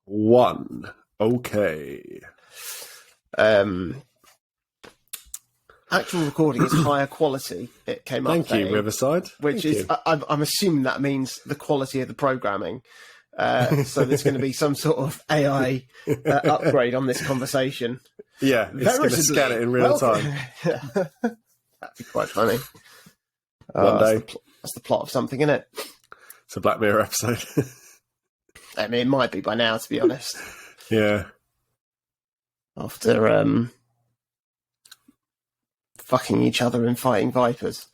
1. Okay. Actual recording is higher quality. It came up. Thank you, Riverside. Which Thank is, you. I'm assuming that means the quality of the programming. So there's going to be some sort of AI upgrade on this conversation. Yeah, it's going to scan it in real time. That'd be quite funny. One day. That's the plot of something, isn't it? It's a Black Mirror episode. I mean, it might be by now, to be honest. Yeah. After fucking each other and fighting vipers.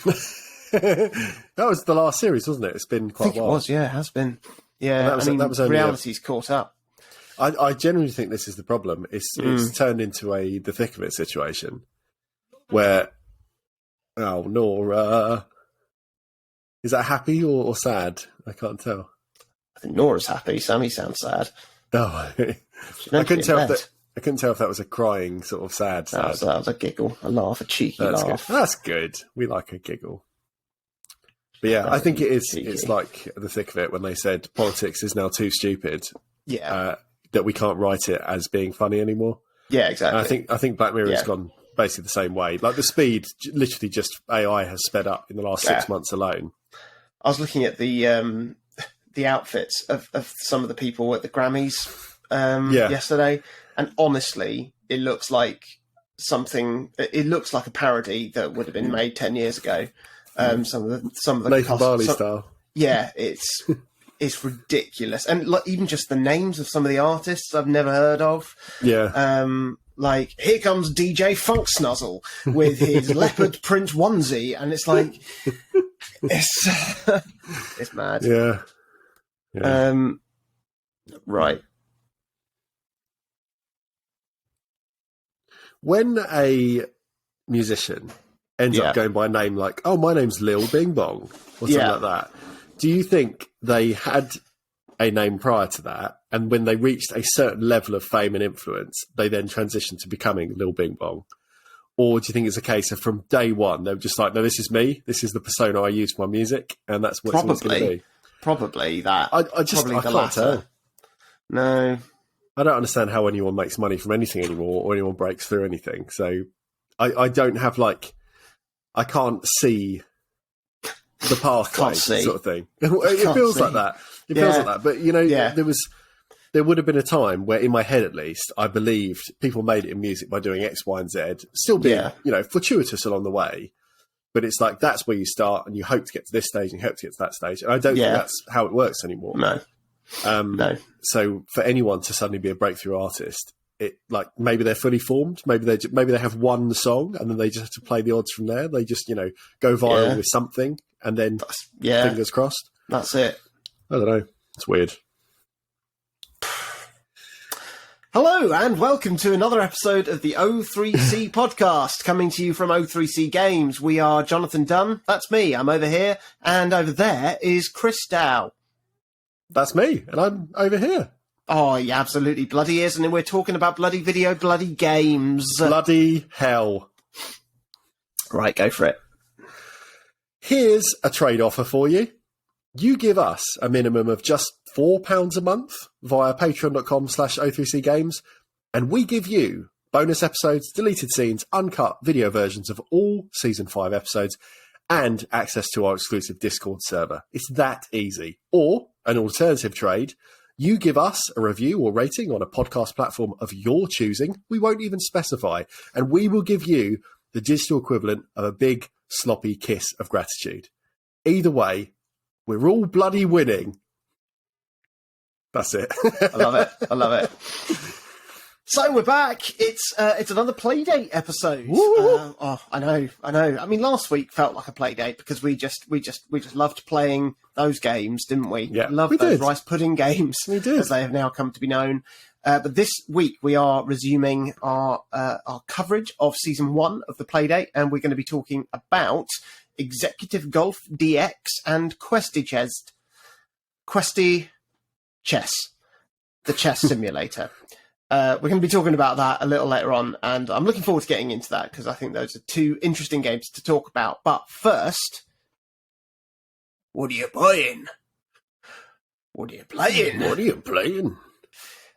That was the last series, wasn't it? It's been quite a while. It was, yeah, it has been. Yeah, that was only reality's caught up. I genuinely think this is the problem. It's turned into the thick of it situation where, oh, Nora, is that happy or sad? I can't tell. I think Nora's happy. Sammy sounds sad. Oh, I couldn't tell if that was a crying sort of sad. That was a giggle, a laugh, a cheeky laugh. Good. That's good. We like a giggle. But yeah, I think it is. Cheeky. It's like the thick of it when they said politics is now too stupid. Yeah. That we can't write it as being funny anymore. Yeah, exactly. And I think Black Mirror has gone basically the same way. Like the speed, literally just AI has sped up in the last 6 months alone. I was looking at the outfits of some of the people at the Grammys yesterday, and honestly, it looks like something. It looks like a parody that would have been made 10 years ago. Some of the Nathan Barley style. Yeah, it's ridiculous, and even just the names of some of the artists I've never heard of. Yeah. Like, here comes DJ Funk Snuzzle with his leopard print onesie, and it's like, it's mad. Yeah. Right. When a musician ends up going by a name like, oh, my name's Lil Bing Bong, or something like that, do you think they had a name prior to that, and when they reached a certain level of fame and influence, they then transitioned to becoming Lil Bing Bong? Or do you think it's a case of from day one, they were just like, no, this is me, this is the persona I use for my music, and that's what it's going to be? Probably that. I can't tell. No. I don't understand how anyone makes money from anything anymore, or anyone breaks through anything. So I don't have I can't see the pathway sort of thing. It feels like that. It feels like that. But there would have been a time where, in my head at least, I believed people made it in music by doing X, Y, and Z, still being fortuitous along the way. But it's like that's where you start, and you hope to get to this stage, and you hope to get to that stage. And I don't think that's how it works anymore. No. No. So for anyone to suddenly be a breakthrough artist, maybe they're fully formed, maybe they have one song, and then they just have to play the odds from there. They just go viral with something, and then fingers crossed. That's it. I don't know. It's weird. Hello and welcome to another episode of the O3C podcast, coming to you from O3C Games. We are Jonathan Dunn. That's me. I'm over here, and over there is Chris Dow. That's me, and I'm over here. Oh, he absolutely bloody is, and we're talking about bloody video, bloody games. Bloody hell. Right, go for it. Here's a trade offer for you. You give us a minimum of just £4 a month via patreon.com/O3C Games, and we give you bonus episodes, deleted scenes, uncut video versions of all Season 5 episodes, and access to our exclusive Discord server. It's that easy. Or, an alternative trade, you give us a review or rating on a podcast platform of your choosing. We won't even specify, and we will give you the digital equivalent of a big, sloppy kiss of gratitude. Either way, we're all bloody winning. That's it. I love it. I love it. So we're back. It's another Playdate episode. I know. I mean, last week felt like a Playdate because we just loved playing those games, didn't we? Yeah, loved those rice pudding games, we did, as they have now come to be known. But this week we are resuming our coverage of Season 1 of the Playdate, and we're going to be talking about Executive Golf DX and Questy Chess, the chess simulator. We're going to be talking about that a little later on, and I'm looking forward to getting into that because I think those are two interesting games to talk about. But first, what are you buying? What are you playing? What are you playing?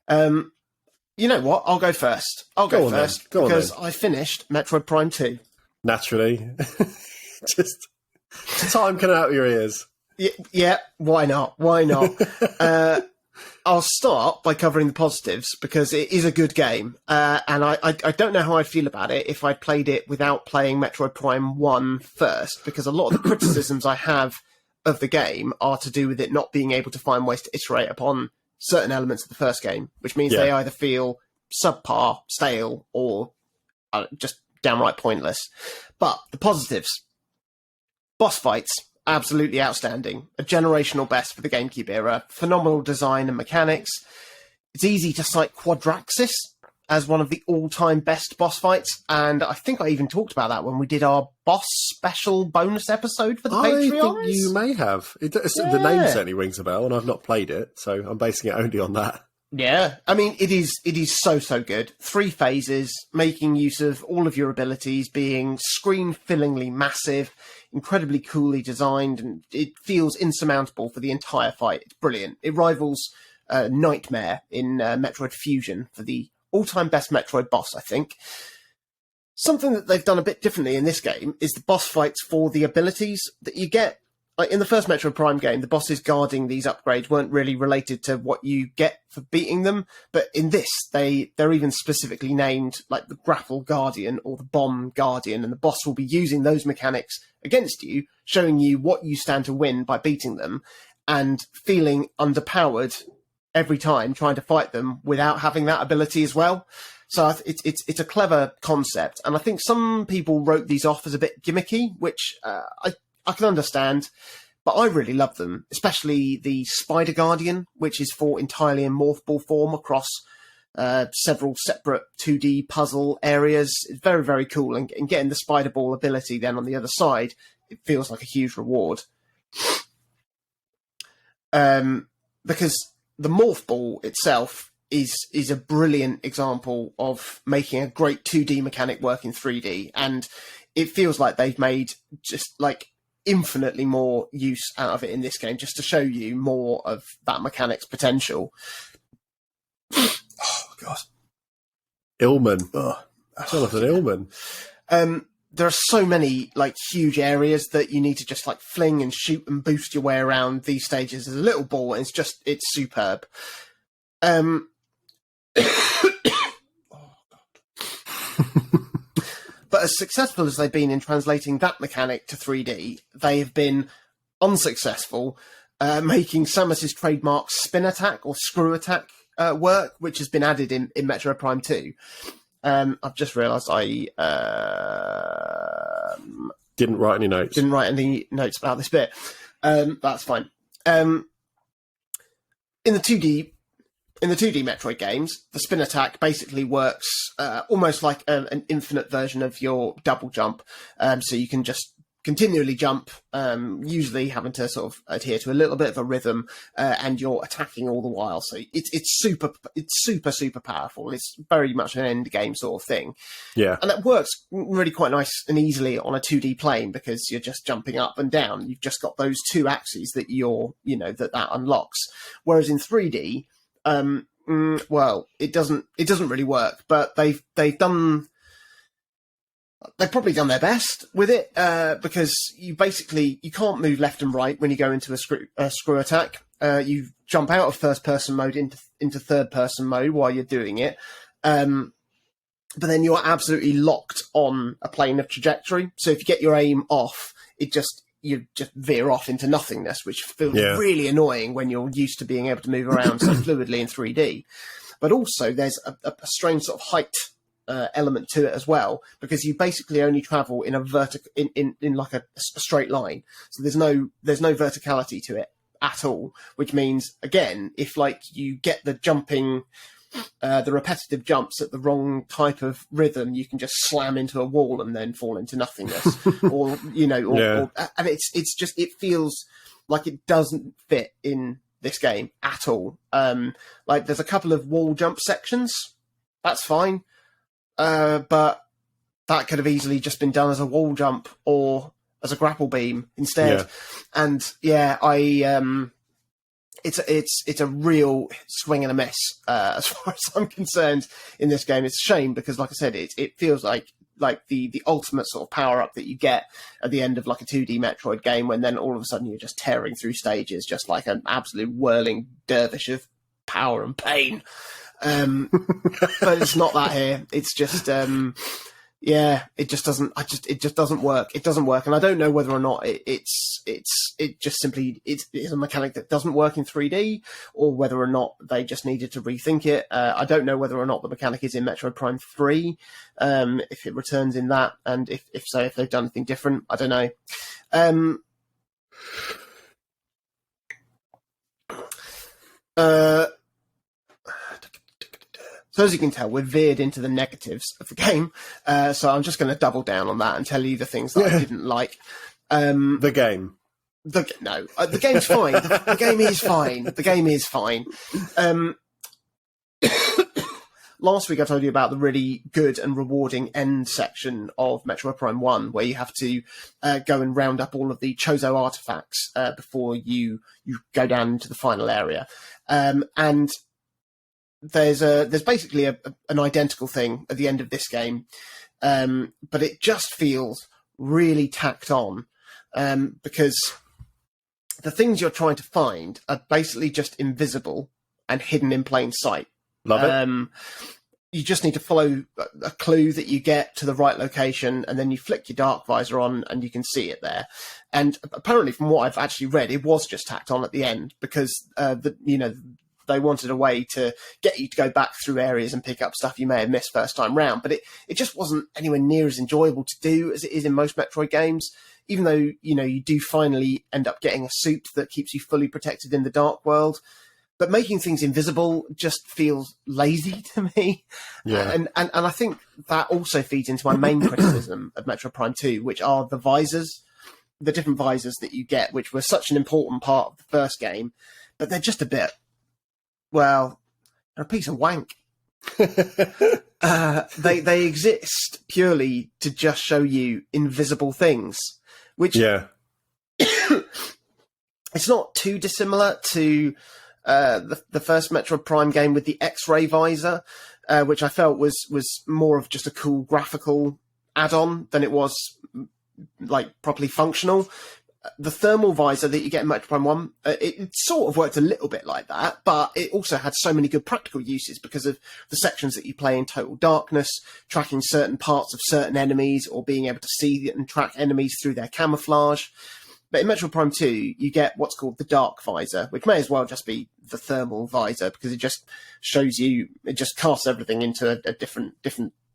You know what? I'll go first. I'll go first because I finished Metroid Prime 2. Naturally. Just time coming out of your ears. Yeah, why not? Why not? I'll start by covering the positives because it is a good game. And I don't know how I'd feel about it if I'd played it without playing Metroid Prime 1 first, because a lot of the criticisms I have of the game are to do with it not being able to find ways to iterate upon certain elements of the first game, which means they either feel subpar, stale, or just downright pointless. But the positives: boss fights, absolutely outstanding. A generational best for the GameCube era. Phenomenal design and mechanics. It's easy to cite Quadraxis as one of the all-time best boss fights, and I think I even talked about that when we did our boss special bonus episode for the Patreon. I think you may have. The name certainly rings a bell, and I've not played it, so I'm basing it only on that. Yeah, I mean, it is so good. 3 phases, making use of all of your abilities, being screen-fillingly massive, incredibly coolly designed, and it feels insurmountable for the entire fight. It's brilliant. It rivals Nightmare in Metroid Fusion for the all-time best Metroid boss, I think. Something that they've done a bit differently in this game is the boss fights for the abilities that you get. Like in the first Metroid Prime game, the bosses guarding these upgrades weren't really related to what you get for beating them, but in this, they're even specifically named, like the Grapple Guardian or the Bomb Guardian, and the boss will be using those mechanics against you, showing you what you stand to win by beating them, and feeling underpowered every time trying to fight them without having that ability as well. So it's a clever concept, and I think some people wrote these off as a bit gimmicky, which I can understand, but I really love them, especially the Spider Guardian, which is fought entirely in morph ball form across several separate 2D puzzle areas. It's very, very cool, and getting the Spider Ball ability then on the other side, it feels like a huge reward. Because the morph ball itself is a brilliant example of making a great 2D mechanic work in 3D, and it feels like they've made just like infinitely more use out of it in this game, just to show you more of that mechanic's potential. Oh god, Illman. Jonathan Illman. There are so many like huge areas that you need to just like fling and shoot and boost your way around these stages as a little ball, and it's superb. Oh god. But as successful as they've been in translating that mechanic to 3D, they have been unsuccessful making Samus's trademark spin attack or screw attack work, which has been added in Metroid Prime 2. I've just realised I didn't write any notes. Didn't write any notes about this bit. That's fine. In the 2D Metroid games, the spin attack basically works almost like an infinite version of your double jump. So you can just continually jump, usually having to sort of adhere to a little bit of a rhythm, and you're attacking all the while. So it's super powerful. It's very much an end game sort of thing. Yeah. And that works really quite nice and easily on a 2D plane because you're just jumping up and down. You've just got those two axes that that unlocks. Whereas in 3D, well, it doesn't really work, but they've probably done their best with it, because you can't move left and right when you go into a screw attack. You jump out of first person mode into third person mode while you're doing it. But then you're absolutely locked on a plane of trajectory. So if you get your aim off, you just veer off into nothingness, which feels really annoying when you're used to being able to move around so fluidly in 3D. But also there's a strange sort of height element to it as well, because you basically only travel in a in like a straight line. So there's no verticality to it at all, which means, again, if like you get the jumping, the repetitive jumps at the wrong type of rhythm, you can just slam into a wall and then fall into nothingness. or and it feels like it doesn't fit in this game at all. Like there's a couple of wall jump sections, that's fine, but that could have easily just been done as a wall jump or as a grapple beam instead. And it's a real swing and a miss as far as I'm concerned in this game. It's a shame because, like I said, it feels like the ultimate sort of power up that you get at the end of like a 2D Metroid game, when then all of a sudden you're just tearing through stages, just like an absolute whirling dervish of power and pain. But it's not that here. It's just it just doesn't. It just doesn't work. It doesn't work, and I don't know whether or not it just simply it's a mechanic that doesn't work in 3D, or whether or not they just needed to rethink it. I don't know whether or not the mechanic is in Metroid Prime 3, if it returns in that, and if so, if they've done anything different, I don't know. So as you can tell, we're veered into the negatives of the game. So I'm just going to double down on that and tell you the things that I didn't like. The game. The game's fine. The game is fine. The game is fine. Last week I told you about the really good and rewarding end section of Metroid Prime 1, where you have to go and round up all of the Chozo artifacts before you go down into the final area. And there's basically an identical thing at the end of this game, but it just feels really tacked on, because the things you're trying to find are basically just invisible and hidden in plain sight. Love it. You just need to follow a clue that you get to the right location, and then you flick your dark visor on and you can see it there. And apparently, from what I've actually read, it was just tacked on at the end because they wanted a way to get you to go back through areas and pick up stuff you may have missed first time round. But it just wasn't anywhere near as enjoyable to do as it is in most Metroid games, even though, you do finally end up getting a suit that keeps you fully protected in the dark world. But making things invisible just feels lazy to me. Yeah. And I think that also feeds into my main criticism of Metroid Prime 2, which are the visors, the different visors that you get, which were such an important part of the first game, but they're just a bit, well, they're a piece of wank. They exist purely to just show you invisible things, which it's not too dissimilar to the first Metroid Prime game with the X-ray visor, which I felt was more of just a cool graphical add-on than it was like properly functional. The thermal visor that you get in Metroid Prime 1, it sort of worked a little bit like that, but it also had so many good practical uses because of the sections that you play in total darkness, tracking certain parts of certain enemies, or being able to see and track enemies through their camouflage. But in Metroid Prime 2, you get what's called the dark visor, which may as well just be the thermal visor, because it just shows you, it just casts everything into a different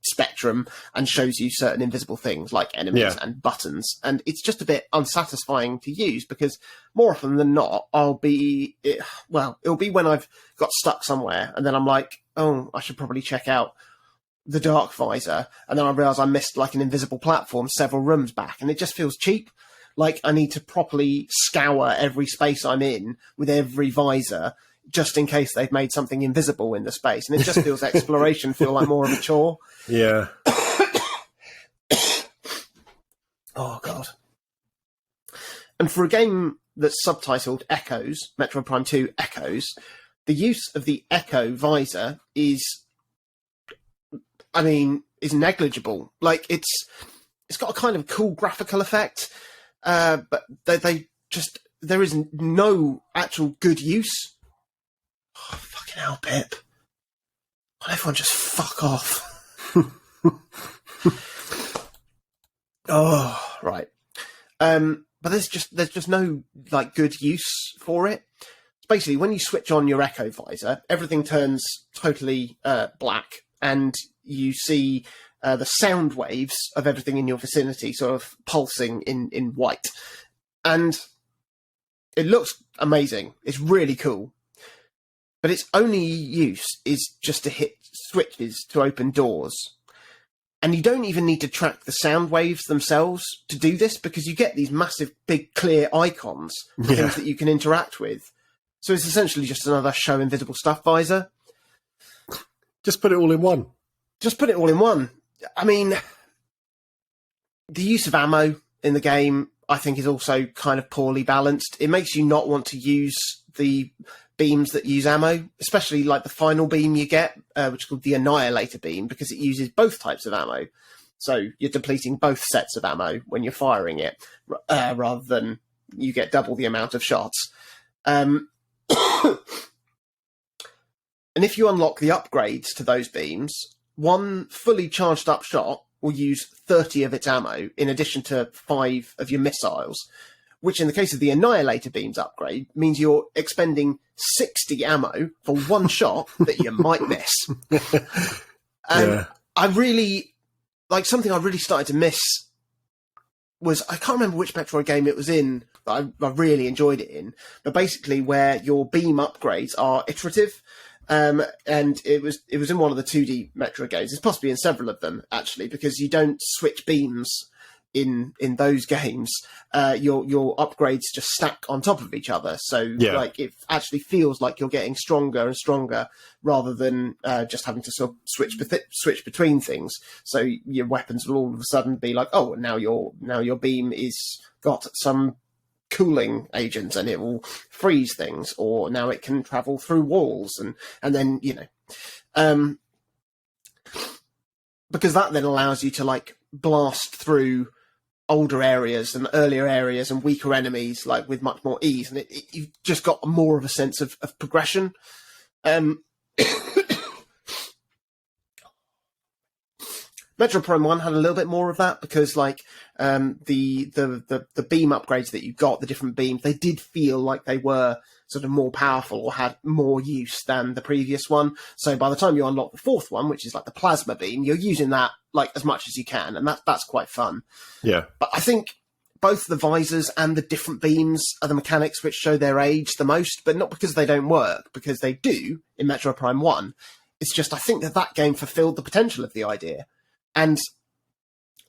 spectrum and shows you certain invisible things like enemies and buttons. And it's just a bit unsatisfying to use, because more often than not, it'll be when I've got stuck somewhere and then I'm like, oh, I should probably check out the dark visor. And then I realise I missed like an invisible platform several rooms back, and it just feels cheap. Like I need to properly scour every space I'm in with every visor, just in case they've made something invisible in the space. And it just feels exploration feel like more of a chore. Yeah. Oh, God. And for a game that's subtitled Echoes, Metroid Prime 2 Echoes, the use of the Echo visor is negligible. Like, it's got a kind of cool graphical effect, but there is no actual good use. Oh, fucking hell, Pip. Why don't everyone just fuck off? Oh, right. But there's just no like good use for it. It's basically, when you switch on your Echo visor, everything turns totally black, and you see the sound waves of everything in your vicinity sort of pulsing in white. And it looks amazing. It's really cool. But its only use is just to hit switches to open doors. And you don't even need to track the sound waves themselves to do this, because you get these massive, big, clear icons, things that you can interact with. So it's essentially just another show invisible stuff visor. Just put it all in one. Just put it all in one. I mean, the use of ammo in the game, I think is also kind of poorly balanced. It makes you not want to use the beams that use ammo, especially like the final beam you get, which is called the Annihilator beam, because it uses both types of ammo. So you're depleting both sets of ammo when you're firing it, rather than you get double the amount of shots. And if you unlock the upgrades to those beams, one fully charged up shot will use 30 of its ammo in addition to 5 of your missiles, which in the case of the Annihilator beams upgrade means you're expending 60 ammo for one shot that you might miss. And I really, like, something I really started to miss was, I can't remember which Metroid game it was in, but I really enjoyed it in, but basically where your beam upgrades are iterative. And it was in one of the 2D Metroid games. It's possibly in several of them, actually, because you don't switch beams in those games. Your upgrades just stack on top of each other. So like it actually feels like you're getting stronger and stronger rather than just having to sort of switch between things. So your weapons will all of a sudden be like, oh, now your beam is got some cooling agent and it will freeze things, or now it can travel through walls, and then because that then allows you to like blast through older areas and earlier areas and weaker enemies like with much more ease, and you've just got more of a sense of progression. Metro Prime 1 had a little bit more of that because, like, the beam upgrades that you got, the different beams, they did feel like they were sort of more powerful or had more use than the previous one. So by the time you unlock the fourth one, which is like the plasma beam, you're using that like as much as you can, and that's quite fun. Yeah. But I think both the visors and the different beams are the mechanics which show their age the most, but not because they don't work, because they do in Metro Prime 1. It's just I think that game fulfilled the potential of the idea. And,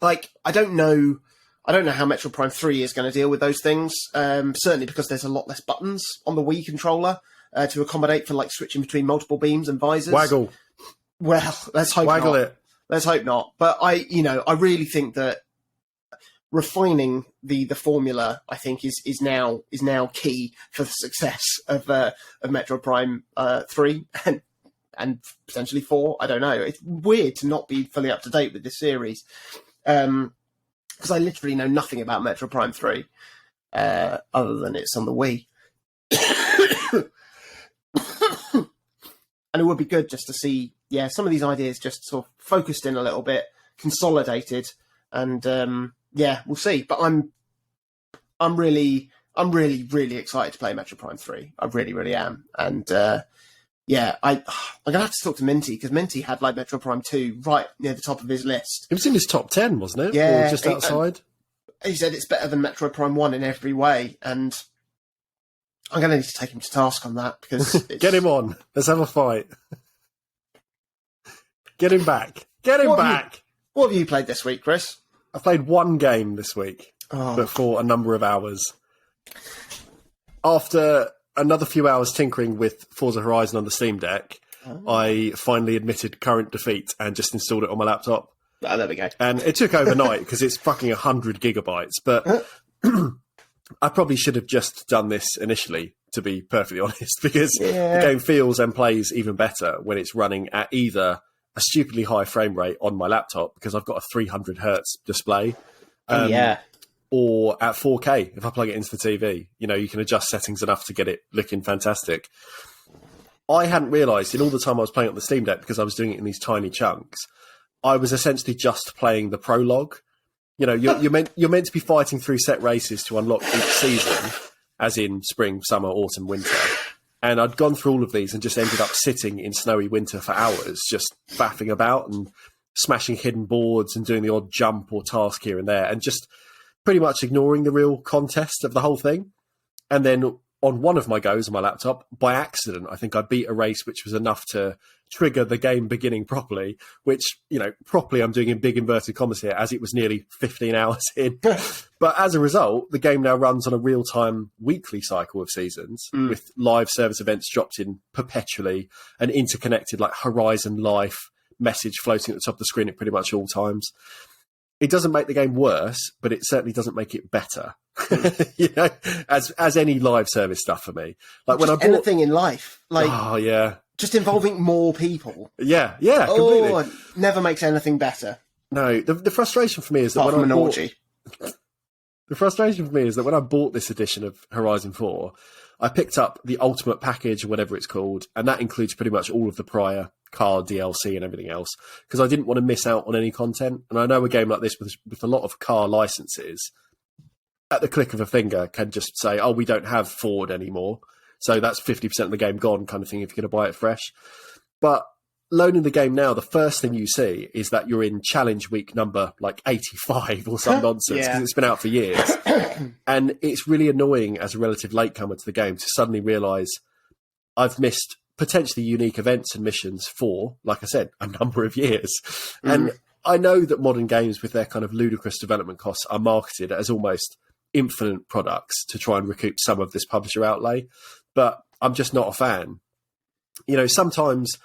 like, I don't know how Metro Prime 3 is going to deal with those things, certainly because there's a lot less buttons on the Wii controller to accommodate for, like, switching between multiple beams and visors. Waggle. Well, let's hope Waggle not. it. Let's hope not. But I really think that refining the formula, I think, is now key for the success of Metro Prime 3 and potentially 4. I don't know. It's weird to not be fully up to date with this series, because I literally know nothing about Metro Prime 3 other than it's on the Wii. And it would be good just to see, some of these ideas just sort of focused in a little bit, consolidated, and we'll see. But I'm really excited to play Metro Prime 3. I really, really am, and. I'm going to have to talk to Minty, because Minty had like Metro Prime 2 right near the top of his list. It was in his top 10, wasn't it? Yeah. Or just outside? He said it's better than Metro Prime 1 in every way, and I'm going to need to take him to task on that, because... Get him on. Let's have a fight. Get him back. Get him back! What have you played this week, Chris? I played one game this week, but for a number of hours. After another few hours tinkering with Forza Horizon on the Steam Deck, I finally admitted current defeat and just installed it on my laptop. Oh, there we go. And it took overnight because it's fucking 100 gigabytes. But I probably should have just done this initially, to be perfectly honest, because the game feels and plays even better when it's running at either a stupidly high frame rate on my laptop, because I've got a 300 hertz display. Or at 4K, if I plug it into the TV. You can adjust settings enough to get it looking fantastic. I hadn't realised in all the time I was playing on the Steam Deck, because I was doing it in these tiny chunks, I was essentially just playing the prologue. You're meant to be fighting through set races to unlock each season, as in spring, summer, autumn, winter. And I'd gone through all of these and just ended up sitting in snowy winter for hours, just faffing about and smashing hidden boards and doing the odd jump or task here and there, and just pretty much ignoring the real contest of the whole thing. And then on one of my goes on my laptop, by accident, I think I beat a race which was enough to trigger the game beginning properly, which, properly I'm doing in big inverted commas here, as it was nearly 15 hours in. But as a result, the game now runs on a real-time weekly cycle of seasons, with live service events dropped in perpetually, and interconnected like Horizon Life message floating at the top of the screen at pretty much all times. it doesn't make the game worse, but it certainly doesn't make it better. You know, as any live service stuff for me. Like when I bought anything in life, like just involving more people. Yeah, completely. It never makes anything better. No, the frustration for me is that Apart from an orgy. The frustration for me is that when I bought this edition of Horizon 4, I picked up the Ultimate Package or whatever it's called, and that includes pretty much all of the prior car DLC and everything else, because I didn't want to miss out on any content. And I know a game like this with a lot of car licenses, at the click of a finger, can just say, oh, we don't have Ford anymore. So that's 50% of the game gone kind of thing if you're going to buy it fresh. But loaning the game now, the first thing you see is that you're in challenge week number like 85 or some nonsense, because it's been out for years. And it's really annoying as a relative latecomer to the game to suddenly realise I've missed potentially unique events and missions for, like I said, a number of years. And I know that modern games with their kind of ludicrous development costs are marketed as almost infinite products to try and recoup some of this publisher outlay, but I'm just not a fan. You know, sometimes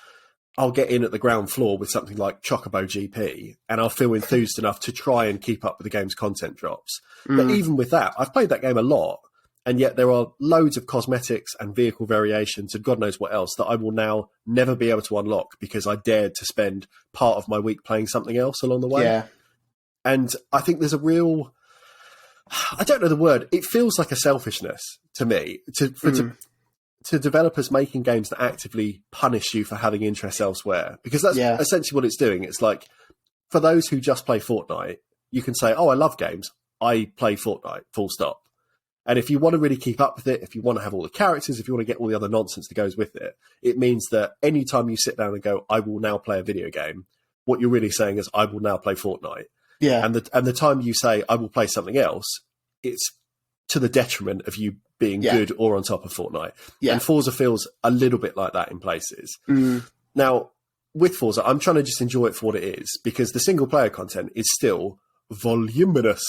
I'll get in at the ground floor with something like Chocobo GP and I'll feel enthused enough to try and keep up with the game's content drops. But even with that, I've played that game a lot, and yet there are loads of cosmetics and vehicle variations and God knows what else that I will now never be able to unlock because I dared to spend part of my week playing something else along the way. Yeah. And I think there's a real, I don't know the word, it feels like a selfishness to me to developers making games that actively punish you for having interests elsewhere, because that's essentially what it's doing. It's like, for those who just play Fortnite, you can say, oh, I love games, I play Fortnite, full stop. And if you want to really keep up with it, if you want to have all the characters, if you want to get all the other nonsense that goes with it, it means that anytime you sit down and go, I will now play a video game, what you're really saying is, I will now play Fortnite. Yeah. And the time you say, I will play something else, it's to the detriment of you being good or on top of Fortnite. Yeah. And Forza feels a little bit like that in places. Now, with Forza, I'm trying to just enjoy it for what it is, because the single player content is still voluminous.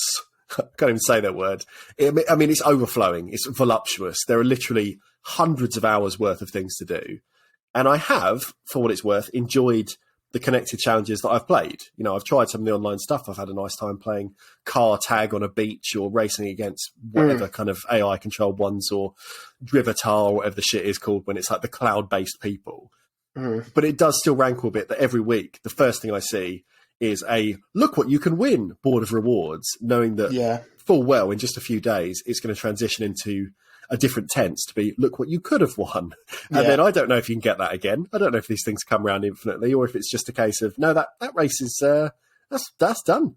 I can't even say that word. I mean, it's overflowing. It's voluptuous. There are literally hundreds of hours worth of things to do. And I have, for what it's worth, enjoyed the connected challenges that I've played. You know, I've tried some of the online stuff. I've had a nice time playing car tag on a beach or racing against whatever kind of AI controlled ones, or Drivatar or whatever the shit is called when it's like the cloud-based people. But it does still rankle a bit that every week, the first thing I see is a look what you can win board of rewards, knowing that full well in just a few days it's going to transition into a different tense to be look what you could have won. And then I don't know if you can get that again. I don't know if these things come around infinitely, or if it's just a case of no, that race is that's done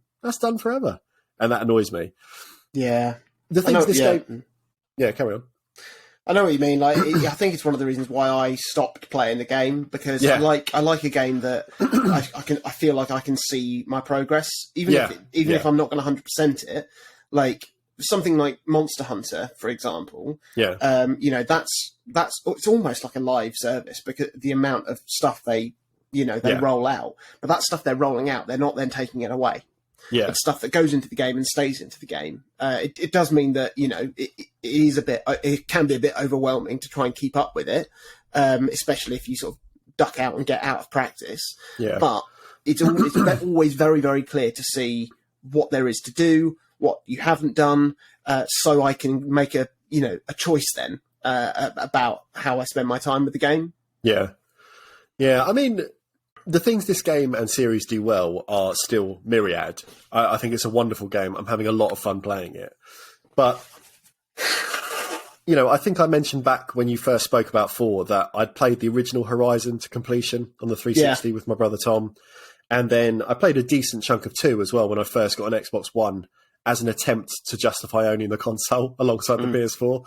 forever, and that annoys me. The things this game carry on. I know what you mean. Like, I think it's one of the reasons why I stopped playing the game, because I like a game that I feel like I can see my progress, even if I'm not going to 100% it. Like something like Monster Hunter, for example. You know, that's it's almost like a live service, because the amount of stuff they roll out, but that stuff they're rolling out, they're not then taking it away. It's stuff that goes into the game and stays into the game. It does mean that, you know, it can be a bit overwhelming to try and keep up with it, especially if you sort of duck out and get out of practice. But it's always very, very clear to see what there is to do, what you haven't done, so I can make a choice then about how I spend my time with the game. I mean, the things this game and series do well are still myriad. I think it's a wonderful game. I'm having a lot of fun playing it. But, you know, I think I mentioned back when you first spoke about 4 that I'd played the original Horizon to completion on the 360 with my brother Tom. And then I played a decent chunk of 2 as well when I first got an Xbox One, as an attempt to justify owning the console alongside the PS4.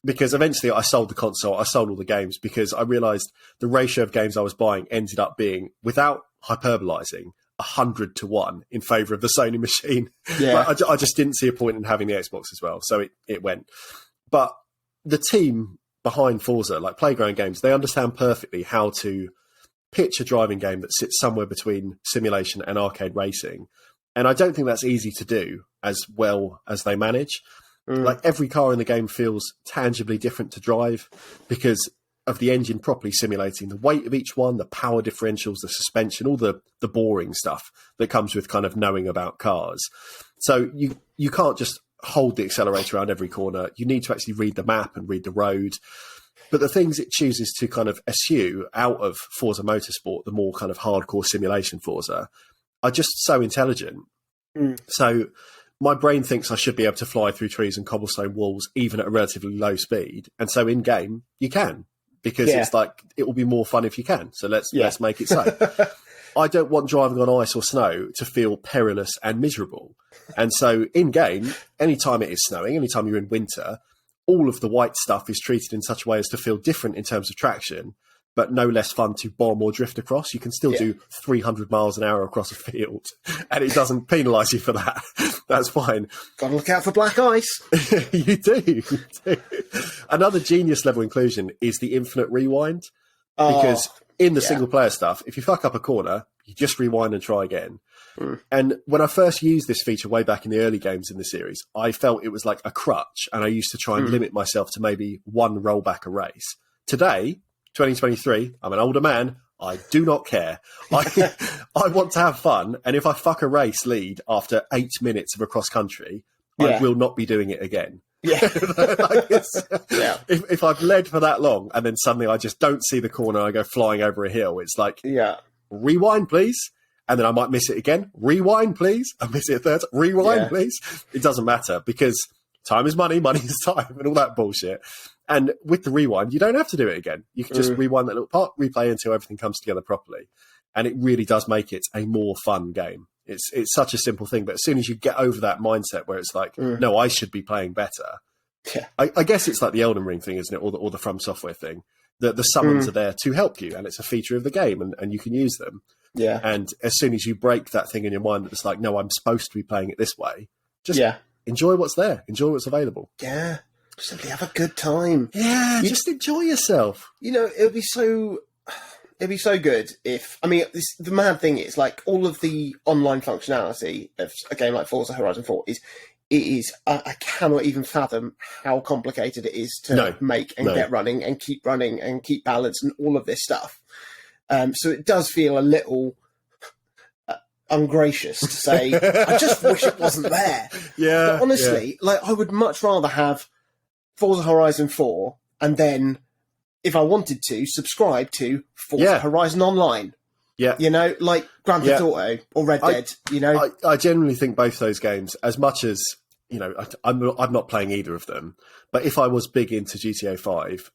Because eventually I sold the console, I sold all the games, because I realised the ratio of games I was buying ended up being, without hyperbolising, 100-1 in favour of the Sony machine. But I just didn't see a point in having the Xbox as well, so it went. But the team behind Forza, like Playground Games, they understand perfectly how to pitch a driving game that sits somewhere between simulation and arcade racing. And I don't think that's easy to do as well as they manage. Like, every car in the game feels tangibly different to drive, because of the engine properly simulating the weight of each one, the power differentials, the suspension, all the boring stuff that comes with kind of knowing about cars. So you can't just hold the accelerator around every corner. You need to actually read the map and read the road. But the things it chooses to kind of eschew out of Forza Motorsport, the more kind of hardcore simulation Forza, are just so intelligent. So my brain thinks I should be able to fly through trees and cobblestone walls even at a relatively low speed. And so in game, you can, because it's like, it will be more fun if you can. So let's make it so. I don't want driving on ice or snow to feel perilous and miserable. And so in game, anytime it is snowing, anytime you're in winter, all of the white stuff is treated in such a way as to feel different in terms of traction, but no less fun to bomb or drift across. You can still do 300 miles an hour across a field, and it doesn't penalise you for that. That's fine. Got to look out for black ice. You do. Another genius level inclusion is the infinite rewind, because in the single player stuff, if you fuck up a corner, you just rewind and try again. And when I first used this feature way back in the early games in the series, I felt it was like a crutch, and I used to try and limit myself to maybe one rollback a race. Today, 2023, I'm an older man. I do not care. I want to have fun, and if I fuck a race lead after 8 minutes of a cross country, I will not be doing it again. If I've led for that long and then suddenly I just don't see the corner, I go flying over a hill, it's like, rewind please, and then I might miss it again, rewind please, I miss it a third, rewind please. It doesn't matter, because time is money, money is time, and all that bullshit. And with the rewind, you don't have to do it again. You can just rewind that little part, replay until everything comes together properly, and it really does make it a more fun game. It's such a simple thing, but as soon as you get over that mindset where it's like, no, I should be playing better. I guess it's like the Elden Ring thing, isn't it? Or the From Software thing. The summons are there to help you, and it's a feature of the game, and you can use them. And as soon as you break that thing in your mind that it's like, no, I'm supposed to be playing it this way, just enjoy what's there, enjoy what's available. Simply have a good time. Just enjoy yourself. You know, it'd be so good if, I mean, the mad thing is, like, all of the online functionality of a game like Forza Horizon 4 I cannot even fathom how complicated it is to make and get running and keep balance and all of this stuff. So it does feel a little ungracious to say, I just wish it wasn't there. But honestly, like, I would much rather have Forza Horizon 4 and then, if I wanted to, subscribe to Forza Horizon Online. You know, like Grand Theft Auto or Red Dead, you know? I genuinely think both those games, as much as, you know, I'm not playing either of them, but if I was big into GTA 5,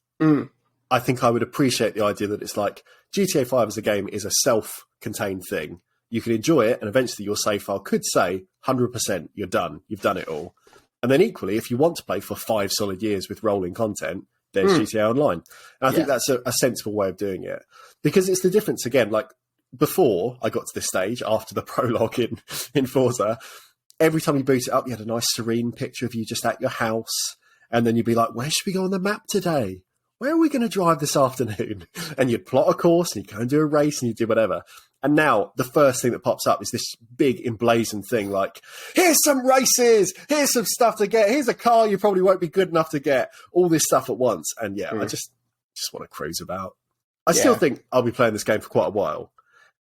I think I would appreciate the idea that it's like, GTA 5 as a game is a self-contained thing. You can enjoy it, and eventually your save file could say 100%, you're done, you've done it all. And then equally, if you want to play for 5 solid years with rolling content, there's GTA Online. And I think that's a sensible way of doing it. Because it's the difference, again, like, before I got to this stage, after the prologue in Forza, every time you boot it up, you had a nice serene picture of you just at your house. And then you'd be like, where should we go on the map today? Where are we going to drive this afternoon? And you'd plot a course, and you'd go and do a race, and you'd do whatever. And now the first thing that pops up is this big emblazoned thing like, here's some races, here's some stuff to get, here's a car you probably won't be good enough to get, all this stuff at once. And I just want to cruise about. I still think I'll be playing this game for quite a while.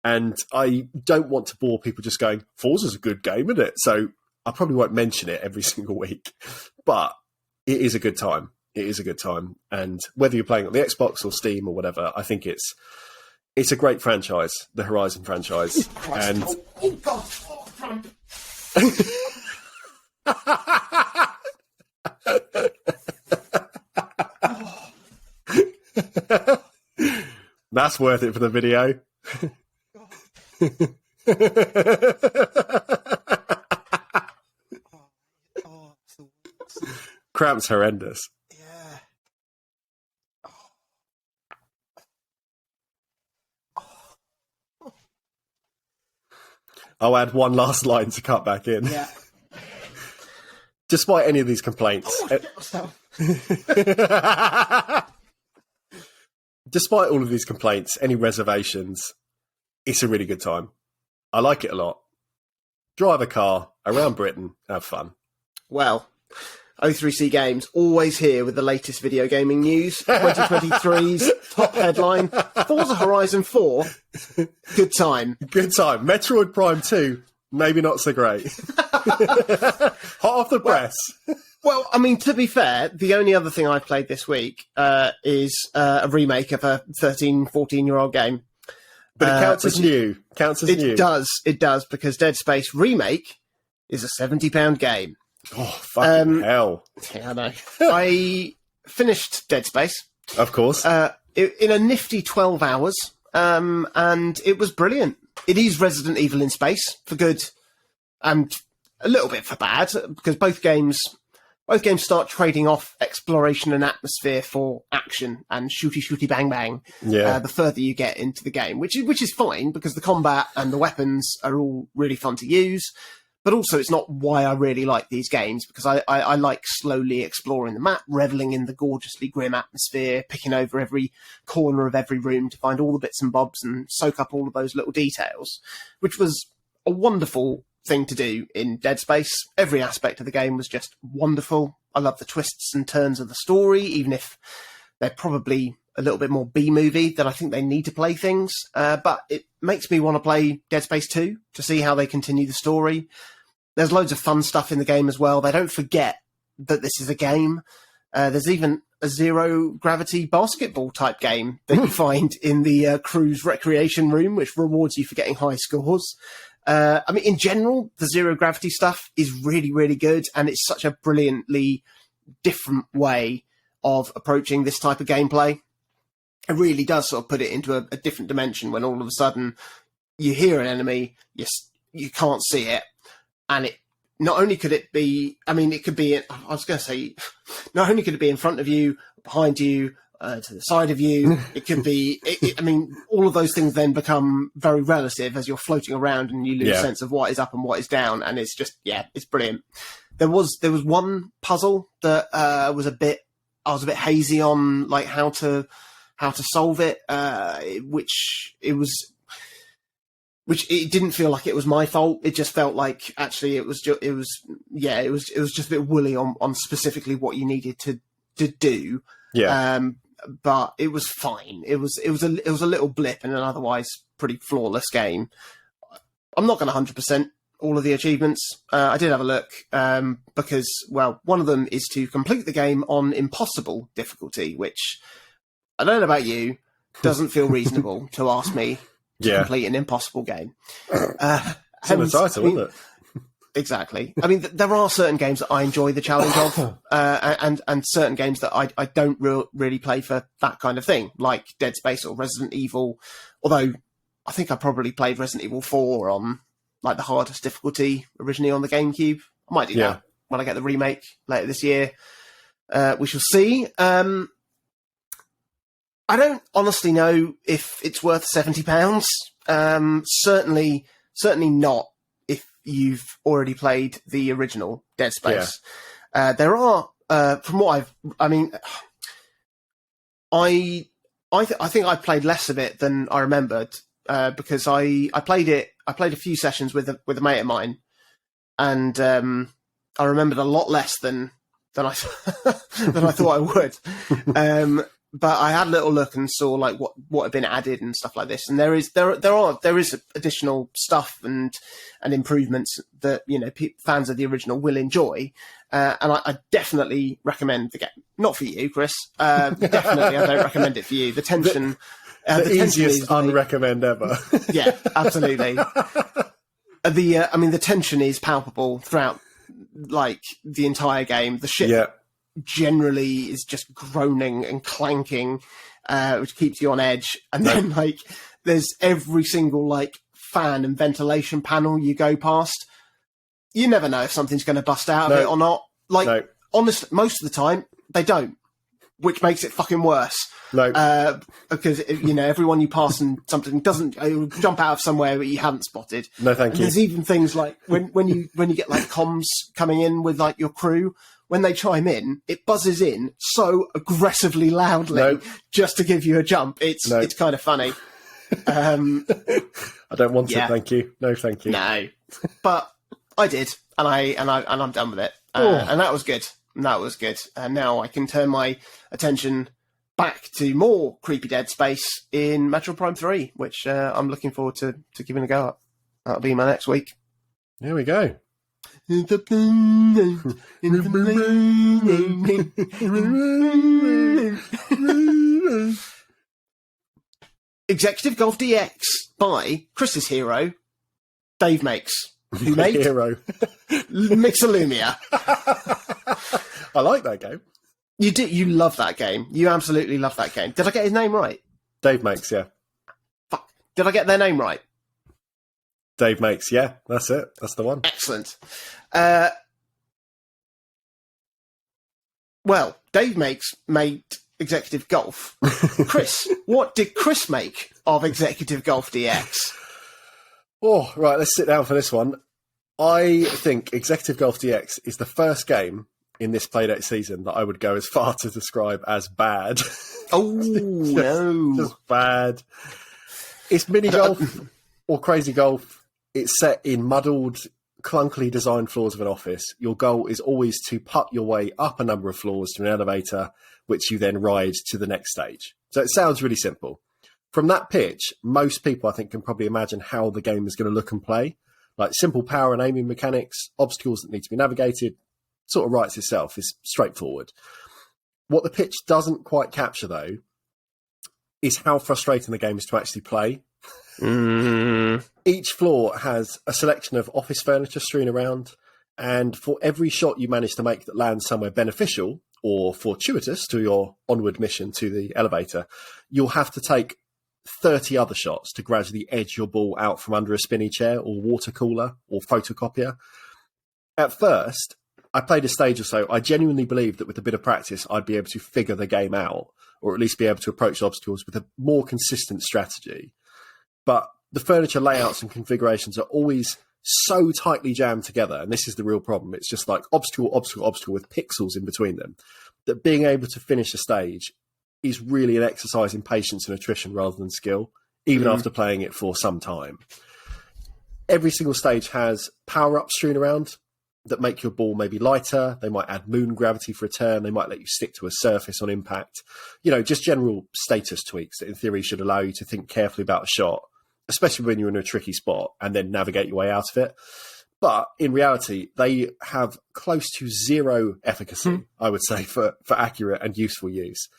And I don't want to bore people just going, Forza's a good game, isn't it? So I probably won't mention it every single week. But it is a good time. It is a good time. And whether you're playing on the Xbox or Steam or whatever, I think it's a great franchise, the Horizon franchise. And oh God! Oh, Trump. That's worth it for the video. Cramp's horrendous. I'll add one last line to cut back in. Despite any of these complaints, despite all of these complaints, any reservations, it's a really good time. I like it a lot. Drive a car around Britain, have fun. Well, O3C Games, always here with the latest video gaming news. 2023's top headline, Forza Horizon 4, good time. Good time. Metroid Prime 2, maybe not so great. Hot off the press. Well, I mean, to be fair, the only other thing I've played this week is a remake of a 13, 14-year-old game. But it counts as new. It does, because Dead Space Remake is a £70 game. Oh, fucking hell. Yeah, I know. I finished Dead Space. Of course. In a nifty 12 hours, and it was brilliant. It is Resident Evil in space, for good and a little bit for bad, because both games start trading off exploration and atmosphere for action and shooty bang bang. Yeah. The further you get into the game, which is fine, because the combat and the weapons are all really fun to use. But also, it's not why I really like these games, because I like slowly exploring the map, reveling in the gorgeously grim atmosphere, picking over every corner of every room to find all the bits and bobs and soak up all of those little details, which was a wonderful thing to do in Dead Space. Every aspect of the game was just wonderful. I love the twists and turns of the story, even if they're probably a little bit more B-movie than I think they need to play things. But it makes me want to play Dead Space 2 to see how they continue the story. There's loads of fun stuff in the game as well. They don't forget that this is a game. There's even a zero-gravity basketball type game that you find in the crew's recreation room, which rewards you for getting high scores. I mean, in general, the zero-gravity stuff is really, really good, and it's such a brilliantly different way of approaching this type of gameplay. It really does sort of put it into a different dimension when all of a sudden you hear an enemy, you can't see it, and it not only could it be, I mean, it could be, I was going to say, not only could it be in front of you, behind you, to the side of you, it could be, I mean, all of those things then become very relative as you're floating around and you lose sense of what is up and what is down. And it's just, it's brilliant. There was one puzzle that I was a bit hazy on, like how to solve it, which it didn't feel like it was my fault. It just felt like actually it was just a bit woolly on specifically what you needed to do. Yeah. But it was fine. It was a little blip in an otherwise pretty flawless game. I'm not going to 100% all of the achievements. I did have a look because, well, one of them is to complete the game on impossible difficulty, which I don't know about you, doesn't feel reasonable to ask me to complete an impossible game. It's in the title, isn't it? Exactly. I mean, there are certain games that I enjoy the challenge of, and certain games that I don't really play for that kind of thing, like Dead Space or Resident Evil. Although I think I probably played Resident Evil 4 on like the hardest difficulty originally on the GameCube. I might do that when I get the remake later this year. We shall see. I don't honestly know if it's worth £70. Certainly not if you've already played the original Dead Space. There are, from what I think I played less of it than I remembered, because I played a few sessions with a mate of mine, and I remembered a lot less than I than I thought I would. But I had a little look and saw like what had been added and stuff like this, and there is additional stuff and improvements that fans of the original will enjoy, and I definitely recommend the game. Not for you, Chris. Definitely, I don't recommend it for you. The tension, the easiest unrecommend ever. Yeah, absolutely. The tension is palpable throughout like the entire game. The ship generally is just groaning and clanking, which keeps you on edge. And then like there's every single like fan and ventilation panel you go past. You never know if something's going to bust out of it or not. Like honestly, most of the time they don't, which makes it fucking worse. Because everyone you pass and something doesn't jump out of somewhere that you hadn't spotted. No, thank you. There's even things like when you get like comms coming in with like your crew. When they chime in, it buzzes in so aggressively loudly just to give you a jump. It's kind of funny. I don't want it. Thank you. No, thank you. No, but I did, and I'm done with it, and that was good. And that was good. And now I can turn my attention back to more creepy Dead Space in Metroid Prime 3, which I'm looking forward to giving a go at. That'll be my next week. There we go. Executive Golf DX by Chris's hero, Dave Makes. Who made hero Mixolumia. I like that game. You did. You love that game. You absolutely love that game. Did I get his name right? Dave Makes, yeah. Fuck. Did I get their name right? Dave Makes, yeah. That's it. That's the one. Excellent. Well, Dave Makes made Executive Golf. Chris, what did Chris make of Executive Golf DX? Oh, right, let's sit down for this one. I think Executive Golf DX is the first game in this Playdate season that I would go as far to describe as bad. Oh, no. Just bad. It's mini golf or crazy golf. It's set in muddled, clunkily designed floors of an office. Your goal is always to putt your way up a number of floors to an elevator, which you then ride to the next stage. So it sounds really simple. From that pitch, most people, I think, can probably imagine how the game is going to look and play. Like simple power and aiming mechanics, obstacles that need to be navigated, sort of writes itself, is straightforward. What the pitch doesn't quite capture, though, is how frustrating the game is to actually play. Each floor has a selection of office furniture strewn around, and for every shot you manage to make that lands somewhere beneficial or fortuitous to your onward mission to the elevator, you'll have to take 30 other shots to gradually edge your ball out from under a spinny chair or water cooler or photocopier. At first, I played a stage or so. I genuinely believed that with a bit of practice, I'd be able to figure the game out, or at least be able to approach obstacles with a more consistent strategy. But the furniture layouts and configurations are always so tightly jammed together, and this is the real problem. It's just like obstacle, obstacle, obstacle with pixels in between them, that being able to finish a stage is really an exercise in patience and attrition rather than skill, even after playing it for some time. Every single stage has power-ups strewn around that make your ball maybe lighter. They might add moon gravity for a turn. They might let you stick to a surface on impact. You know, just general status tweaks that in theory should allow you to think carefully about a shot, especially when you're in a tricky spot, and then navigate your way out of it. But in reality, they have close to zero efficacy, I would say, for accurate and useful use.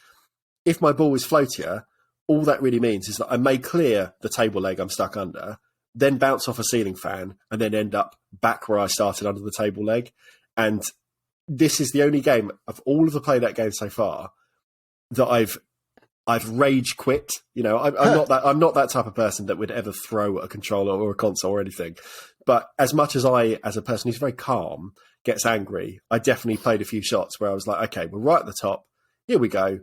If my ball is floatier, all that really means is that I may clear the table leg I'm stuck under, then bounce off a ceiling fan, and then end up back where I started under the table leg. And this is the only game of all of the Playdate games so far that I've rage quit. You know, I'm not that type of person that would ever throw a controller or a console or anything. But as much as I, as a person who's very calm, gets angry, I definitely played a few shots where I was like, okay, we're right at the top. Here we go.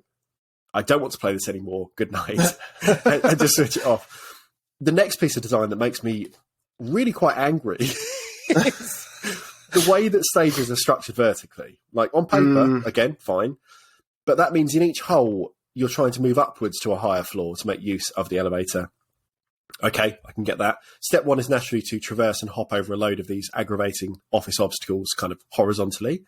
I don't want to play this anymore. Good night. and just switch it off. The next piece of design that makes me really quite angry is the way that stages are structured vertically. Like on paper, again, fine. But that means in each hole, you're trying to move upwards to a higher floor to make use of the elevator. Okay, I can get that. Step one is naturally to traverse and hop over a load of these aggravating office obstacles kind of horizontally.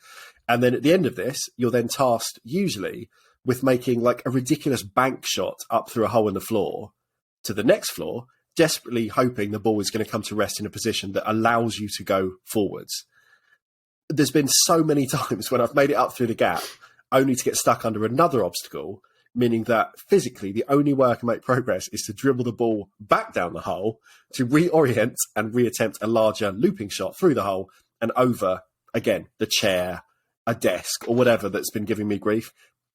And then at the end of this, you're then tasked usually with making like a ridiculous bank shot up through a hole in the floor to the next floor, desperately hoping the ball is going to come to rest in a position that allows you to go forwards. There's been so many times when I've made it up through the gap only to get stuck under another obstacle, meaning that physically the only way I can make progress is to dribble the ball back down the hole to reorient and reattempt a larger looping shot through the hole and over, again, the chair, a desk, or whatever that's been giving me grief.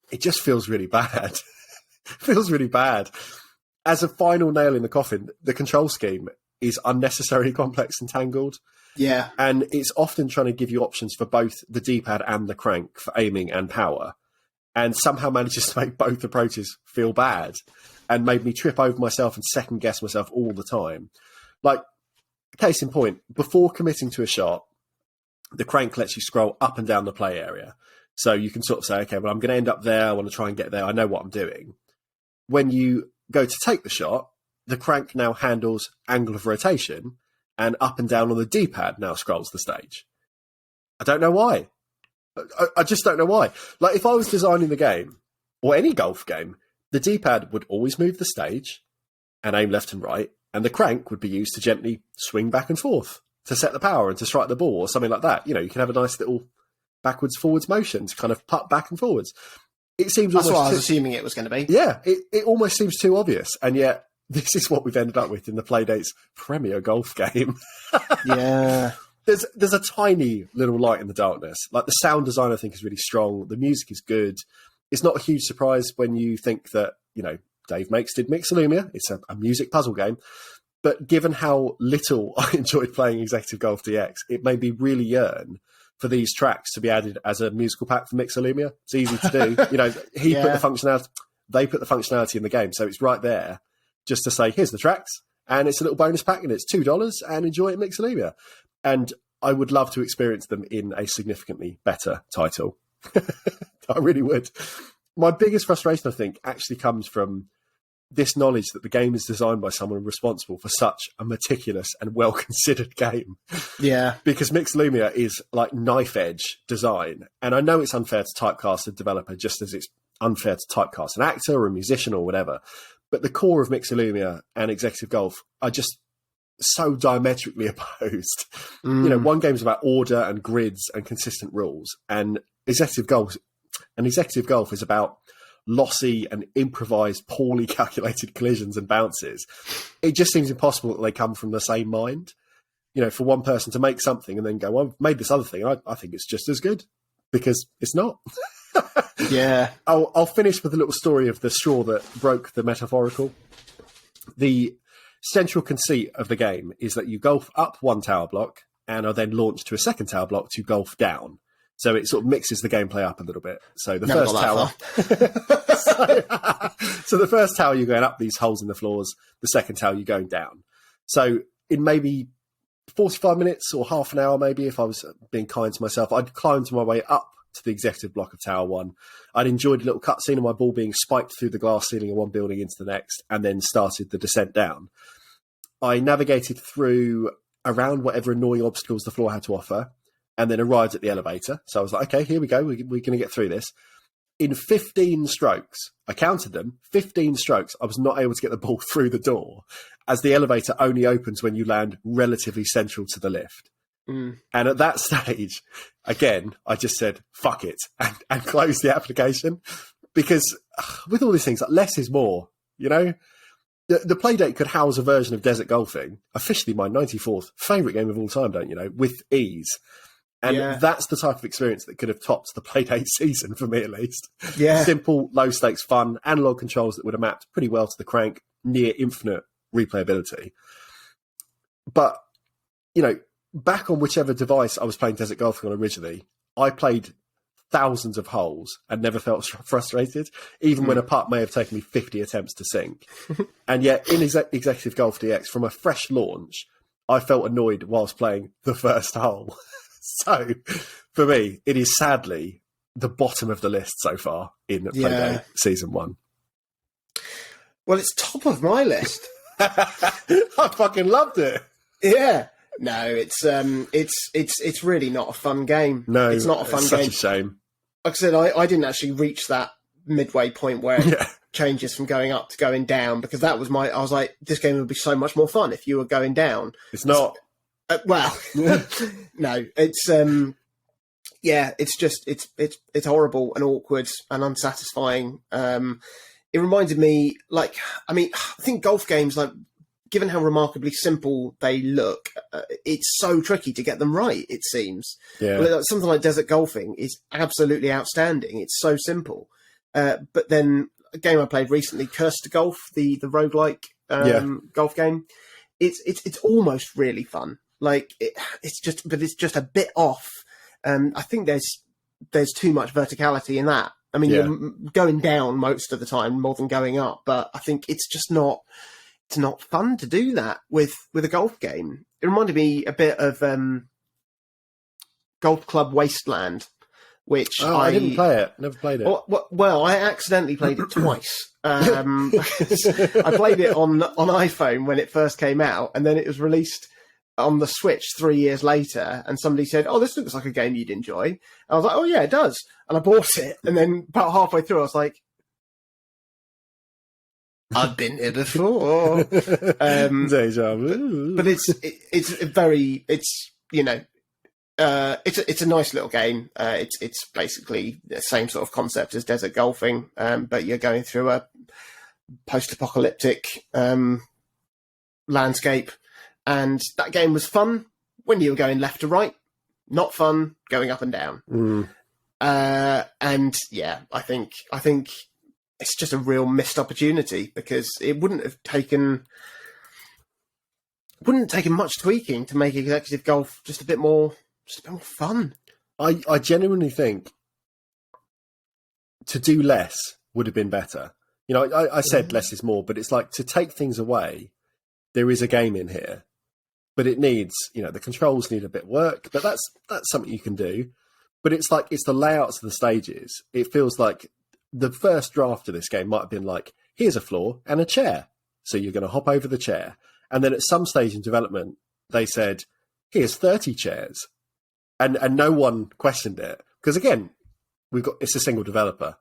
It just feels really bad. Feels really bad. As a final nail in the coffin, the control scheme is unnecessarily complex and tangled. Yeah. And it's often trying to give you options for both the D-pad and the crank for aiming and power, and somehow manages to make both approaches feel bad and made me trip over myself and second guess myself all the time. Like, case in point, before committing to a shot, the crank lets you scroll up and down the play area. So you can sort of say, okay, well, I'm going to end up there. I want to try and get there. I know what I'm doing. When you go to take the shot, the crank now handles angle of rotation, and up and down on the D-pad now scrolls the stage. I don't know why. I just don't know why. Like, if I was designing the game, or any golf game, the D-pad would always move the stage and aim left and right, and the crank would be used to gently swing back and forth to set the power and to strike the ball or something like that. You know, you can have a nice little backwards, forwards motion to kind of putt back and forwards. It seems that's almost what I was assuming it was going to be. Yeah, it almost seems too obvious, and yet this is what we've ended up with in the Playdate's premier golf game. Yeah. There's a tiny little light in the darkness. Like, the sound design, I think, is really strong. The music is good. It's not a huge surprise when you think that, you know, Dave Makes did Mixolumia. It's a music puzzle game. But given how little I enjoyed playing Executive Golf DX, it made me really yearn for these tracks to be added as a musical pack for Mixolumia. It's easy to do. You know, they put the functionality in the game. So it's right there just to say, here's the tracks. And it's a little bonus pack, and it's $2, and enjoy it at Mixolumia. And I would love to experience them in a significantly better title. I really would. My biggest frustration, I think, actually comes from this knowledge that the game is designed by someone responsible for such a meticulous and well-considered game. Yeah. Because Mixolumia is like knife-edge design. And I know it's unfair to typecast a developer just as it's unfair to typecast an actor or a musician or whatever. But the core of Mixolumia and Executive Golf are just so diametrically opposed. You know, one game's about order and grids and consistent rules, and Executive Golf is about lossy and improvised, poorly calculated collisions and bounces. It just seems impossible that they come from the same mind. You know, for one person to make something and then go, well, I've made this other thing, I think it's just as good, because it's not. Yeah. I'll finish with a little story of the straw that broke the metaphorical. The central conceit of the game is that you golf up one tower block and are then launched to a second tower block to golf down. So it sort of mixes the gameplay up a little bit. So the first tower, so the first tower you're going up these holes in the floors. The second tower you're going down. So in maybe 45 minutes or half an hour, maybe, if I was being kind to myself, I'd climbed my way up to the executive block of Tower 1. I'd enjoyed a little cutscene of my ball being spiked through the glass ceiling of one building into the next, and then started the descent down. I navigated through around whatever annoying obstacles the floor had to offer, and then arrived at the elevator. So I was like, okay, here we go. We're going to get through this. In 15 strokes, I counted them, 15 strokes, I was not able to get the ball through the door, as the elevator only opens when you land relatively central to the lift. And at that stage, again, I just said, fuck it, and closed the application. Because with all these things, like, less is more, you know? The Playdate could house a version of Desert Golfing, officially my 94th favourite game of all time, don't you know, with ease. And that's the type of experience that could have topped the Playdate season, for me at least. Yeah. Simple, low-stakes fun, analog controls that would have mapped pretty well to the crank, near infinite replayability. But, you know, back on whichever device I was playing Desert Golfing on originally, I played thousands of holes and never felt frustrated, even when a putt may have taken me 50 attempts to sink. And yet, in Executive Golf DX, from a fresh launch, I felt annoyed whilst playing the first hole. So, for me, it is sadly the bottom of the list so far in Playdate Season 1. Well, it's top of my list. I fucking loved it. Yeah. No, it's really not a fun game. No, it's not a fun game. Such a shame. Like I said, I didn't actually reach that midway point where it changes from going up to going down, because that was I was like, this game would be so much more fun if you were going down. It's not. Well, no, it's it's just it's horrible and awkward and unsatisfying. It reminded me, like, I mean, I think golf games, like, given how remarkably simple they look, it's so tricky to get them right, it seems. Yeah. Something like Desert Golfing is absolutely outstanding. It's so simple. But then a game I played recently, Cursed to Golf, the roguelike golf game, it's almost really fun. Like, it's just a bit off. I think there's too much verticality in that. I mean, you're going down most of the time more than going up, but I think it's just not. It's not fun to do that with a golf game. It reminded me a bit of Golf Club Wasteland, which I didn't play it. Never played it. Well, I accidentally played it twice. I played it on iPhone when it first came out, and then it was released on the Switch 3 years later, and somebody said, "Oh, this looks like a game you'd enjoy." And I was like, "Oh yeah, it does," and I bought it. And then about halfway through, I was like, "I've been here before." Deja vu. But it's a nice little game. It's basically the same sort of concept as Desert Golfing, but you're going through a post-apocalyptic landscape. And that game was fun when you were going left to right, not fun going up and down. And yeah, I think it's just a real missed opportunity, because it wouldn't have taken much tweaking to make executive golf just a bit more fun. I genuinely think to do less would have been better. You know, I said less is more, but it's like, to take things away, there is a game in here. But it needs, the controls need a bit of work, but that's something you can do. But it's like, it's the layouts of the stages. It feels like the first draft of this game might have been like, here's a floor and a chair. So you're going to hop over the chair. And then at some stage in development, they said, here's 30 chairs. And no one questioned it. Because again, it's a single developer.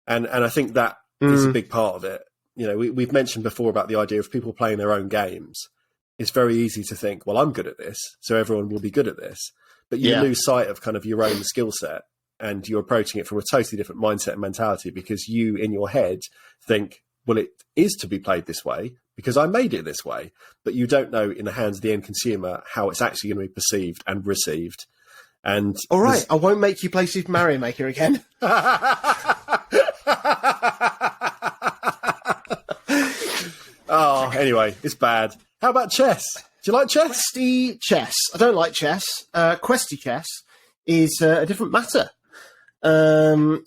And I think that is a big part of it. We've mentioned before about the idea of people playing their own games. It's very easy to think, well, I'm good at this, so everyone will be good at this. But you lose sight of kind of your own skill set, and you're approaching it from a totally different mindset and mentality, because you, in your head, think, well, it is to be played this way because I made it this way. But you don't know, in the hands of the end consumer, how it's actually going to be perceived and received. And all right, I won't make you play Super Mario Maker again. Oh, anyway, it's bad. How about chess? Do you like chess? Questy chess. I don't like chess. Questy chess is a different matter, because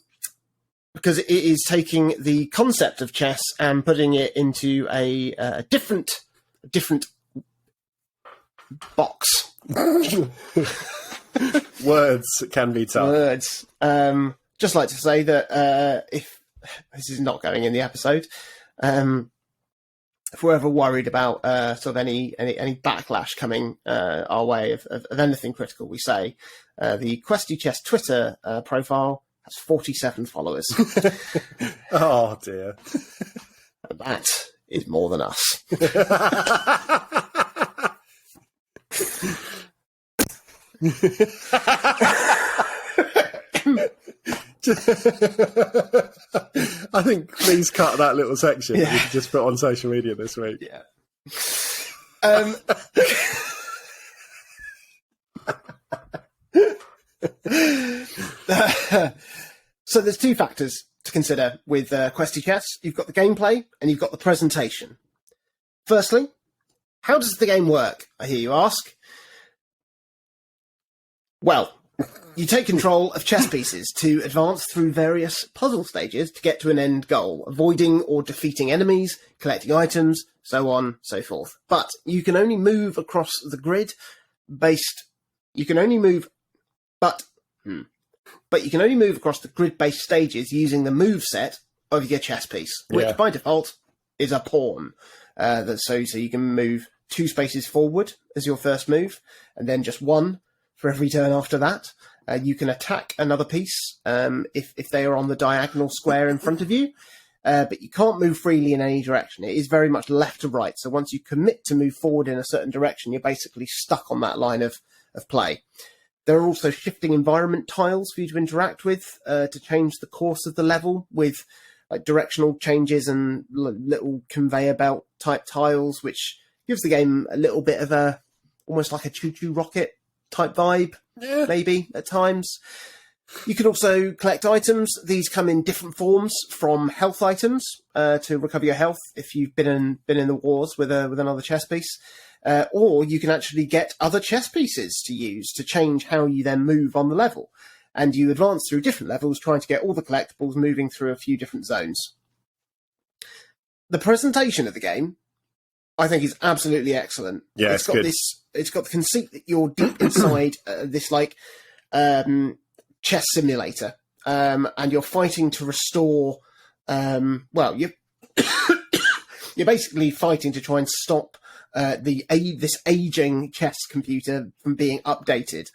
it is taking the concept of chess and putting it into a different box. Words can be tough. Words. Just like to say that if this is not going in the episode, if we're ever worried about sort of any backlash coming our way of anything critical we say, the Questy Chess Twitter profile has 47 followers. Oh dear. And that is more than us. I think please cut that little section that we can just put on social media this week. Yeah. So there's two factors to consider with Questy Chess. You've got the gameplay and you've got the presentation. Firstly, how does the game work, I hear you ask? Well, you take control of chess pieces to advance through various puzzle stages to get to an end goal, avoiding or defeating enemies, collecting items, so on, so forth. But you can only move across the grid based... You can only move... But you can only move across the grid-based stages using the move set of your chess piece, which by default is a pawn. So you can move 2 spaces forward as your first move, and then just 1 for every turn after that. You can attack another piece if they are on the diagonal square in front of you, but you can't move freely in any direction. It is very much left to right. So once you commit to move forward in a certain direction, you're basically stuck on that line of play. There are also shifting environment tiles for you to interact with to change the course of the level, with directional changes and little conveyor belt type tiles, which gives the game a little bit of almost like a choo-choo rocket type vibe, maybe at times. You can also collect items. These come in different forms, from health items to recover your health if you've been in the wars with another chess piece, or you can actually get other chess pieces to use to change how you then move on the level. And you advance through different levels, trying to get all the collectibles, moving through a few different zones. The presentation of the game, I think, is absolutely excellent. Yeah, it's got good. It's got the conceit that you're deep inside this chess simulator, and you're fighting to restore. You're you're basically fighting to try and stop this aging chess computer from being updated.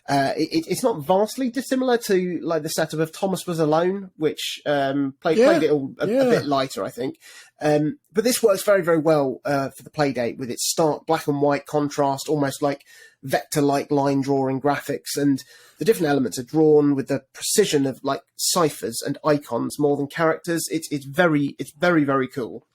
It's not vastly dissimilar to like the setup of Thomas Was Alone, which played it all a bit lighter, I think. But this works very, very well for the Playdate with its stark black and white contrast, almost like vector-like line drawing graphics, and the different elements are drawn with the precision of like ciphers and icons more than characters. It's very, very cool.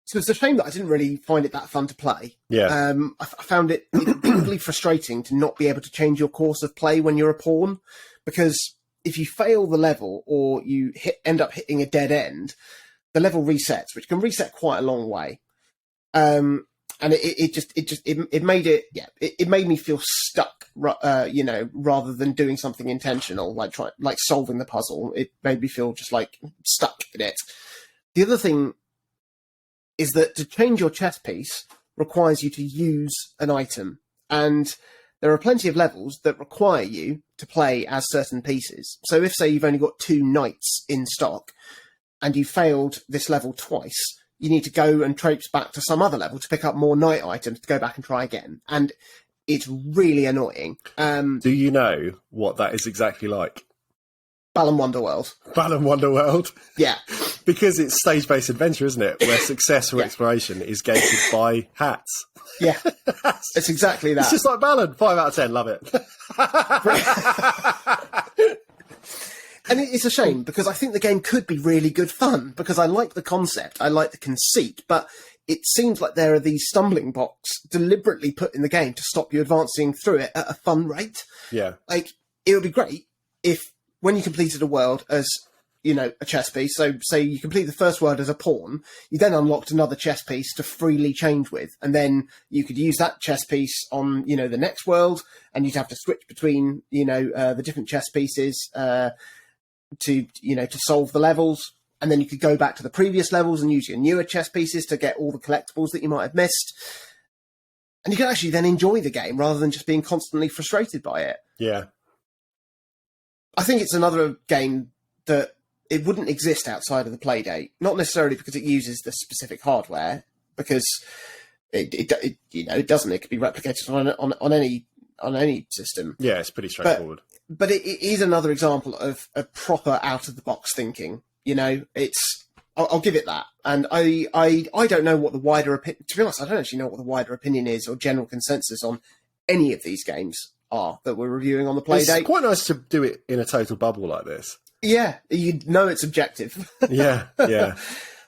So it's a shame that I didn't really find it that fun to play. Yeah. I found it deeply frustrating to not be able to change your course of play when you're a pawn, because if you fail the level or you end up hitting a dead end, the level resets, which can reset quite a long way. And it made me feel stuck, rather than doing something intentional, like solving the puzzle. It made me feel just like stuck in it. The other thing is that to change your chess piece requires you to use an item, and there are plenty of levels that require you to play as certain pieces. So if, say, you've only got 2 knights in stock and you failed this level twice, you need to go and traipse back to some other level to pick up more knight items to go back and try again. And it's really annoying. Do you know what that is exactly like? Balan Wonderworld. Balan Wonderworld? Yeah. Because it's stage-based adventure, isn't it? Where successful exploration is gated by hats. Yeah. It's exactly that. It's just like Balan. 5 out of 10. Love it. And it's a shame, because I think the game could be really good fun, because I like the concept, I like the conceit, but it seems like there are these stumbling blocks deliberately put in the game to stop you advancing through it at a fun rate. Yeah. Like, it would be great if, when you completed a world as, a chess piece, so say you complete the first world as a pawn, you then unlocked another chess piece to freely change with, and then you could use that chess piece on, the next world, and you'd have to switch between, the different chess pieces, to solve the levels, and then you could go back to the previous levels and use your newer chess pieces to get all the collectibles that you might have missed. And you can actually then enjoy the game rather than just being constantly frustrated by it. Yeah. I think it's another game that it wouldn't exist outside of the Playdate, not necessarily because it uses the specific hardware, because it doesn't. It could be replicated on any system. Yeah, it's pretty straightforward. But it is another example of a proper out-of-the-box thinking. I'll give it that. And I don't know what the wider opinion... To be honest, I don't actually know what the wider opinion is or general consensus on any of these games are that we're reviewing on the Playdate. It's quite nice to do it in a total bubble like this. Yeah, you know it's objective. Yeah.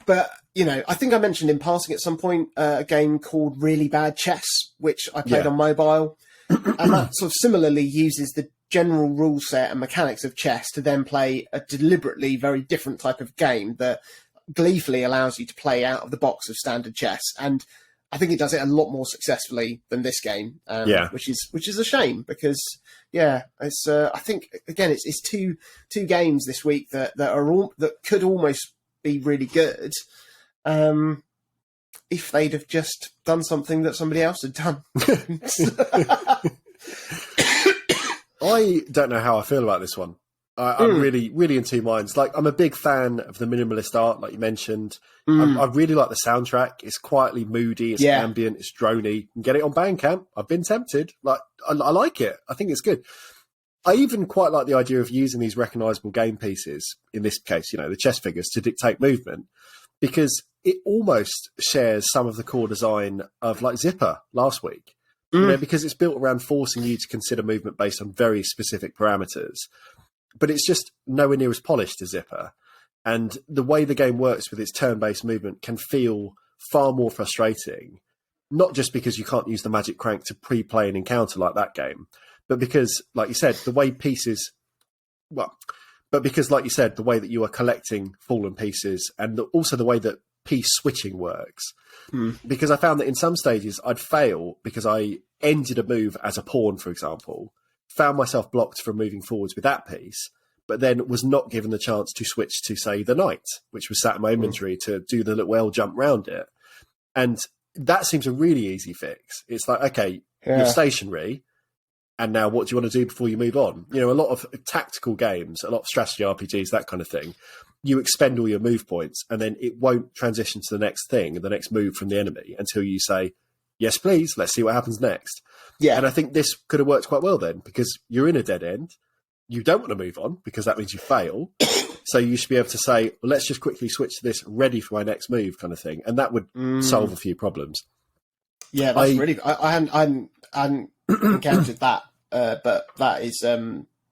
But, I think I mentioned in passing at some point a game called Really Bad Chess, which I played on mobile. And that sort of similarly uses the general rule set and mechanics of chess to then play a deliberately very different type of game that gleefully allows you to play out of the box of standard chess. And I think it does it a lot more successfully than this game, which is a shame, because it's I think again it's two games this week that could almost be really good if they'd have just done something that somebody else had done. I don't know how I feel about this one. I'm really, really in two minds. Like, I'm a big fan of the minimalist art, like you mentioned. I really like the soundtrack. It's quietly moody. It's ambient. It's drony. You can get it on Bandcamp. I've been tempted. Like, I like it. I think it's good. I even quite like the idea of using these recognisable game pieces, in this case, the chess figures, to dictate movement, because it almost shares some of the core design of, like, Zipper last week. Because it's built around forcing you to consider movement based on very specific parameters. But it's just nowhere near as polished as Zipper. And the way the game works with its turn-based movement can feel far more frustrating, not just because you can't use the magic crank to pre-play an encounter like that game, but because, like you said, the way that you are collecting fallen pieces, and also the way that piece switching works. Because I found that in some stages I'd fail because I ended a move as a pawn, for example, found myself blocked from moving forwards with that piece, but then was not given the chance to switch to, say, the knight, which was sat in my inventory to do the little L jump round it. And that seems a really easy fix. It's like, okay, you're stationary, and now what do you want to do before you move on? A lot of tactical games, a lot of strategy RPGs, that kind of thing, you expend all your move points, and then it won't transition to the next thing, the next move from the enemy, until you say, yes, please, let's see what happens next. Yeah. And I think this could have worked quite well then, because you're in a dead end. You don't want to move on, because that means you fail. So you should be able to say, well, let's just quickly switch to this, ready for my next move kind of thing. And that would solve a few problems. Yeah, that's really... I hadn't encountered that, but that is